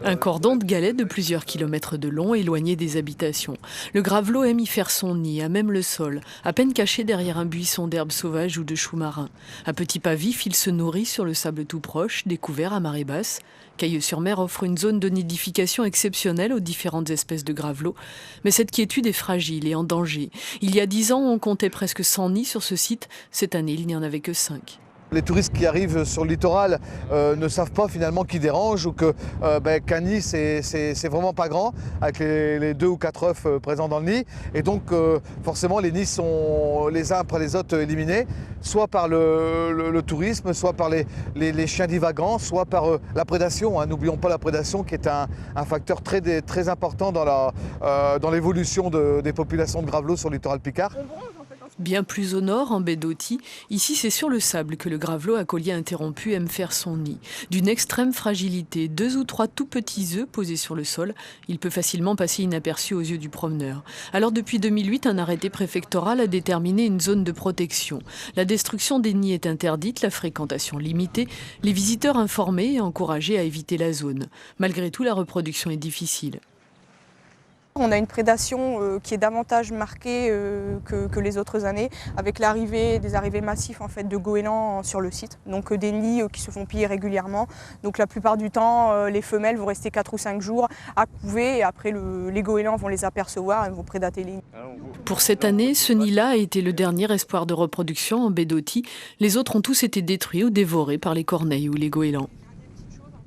Un cordon de galets de plusieurs kilomètres de long, éloigné des habitations. Le gravelot aime y faire son nid, à même le sol, à peine caché derrière un buisson d'herbes sauvages ou de choux marins. À petit pas vif, il se nourrit sur le sable tout proche, découvert à marée basse. Cailleux-sur-Mer offre une zone de nidification exceptionnelle aux différentes espèces de gravelots. Mais cette quiétude est fragile et en danger. Il y a 10 ans, on comptait presque 100 nids sur ce site. Cette année, il n'y en avait que 5. Les touristes qui arrivent sur le littoral ne savent pas finalement qu'ils dérangent ou qu'un nid c'est vraiment pas grand avec les 2 ou 4 œufs présents dans le nid. Et donc forcément les nids sont les uns après les autres éliminés, soit par le tourisme, soit par les chiens divagants, soit par la prédation. Hein. N'oublions pas la prédation qui est un facteur très important dans l'évolution des populations de gravelots sur le littoral picard. Bien plus au nord, en baie d'Authie, ici c'est sur le sable que le gravelot à collier interrompu aime faire son nid. D'une extrême fragilité, 2 ou 3 tout petits œufs posés sur le sol, il peut facilement passer inaperçu aux yeux du promeneur. Alors depuis 2008, un arrêté préfectoral a déterminé une zone de protection. La destruction des nids est interdite, la fréquentation limitée, les visiteurs informés et encouragés à éviter la zone. Malgré tout, la reproduction est difficile. On a une prédation qui est davantage marquée que les autres années, avec des arrivées massives en fait, de goélands sur le site. Donc des nids qui se font piller régulièrement. Donc la plupart du temps, les femelles vont rester 4 ou 5 jours à couver et après les goélands vont les apercevoir et vont prédater les nids. Pour cette année, ce nid-là a été le dernier espoir de reproduction en baie d'Authie. Les autres ont tous été détruits ou dévorés par les corneilles ou les goélands.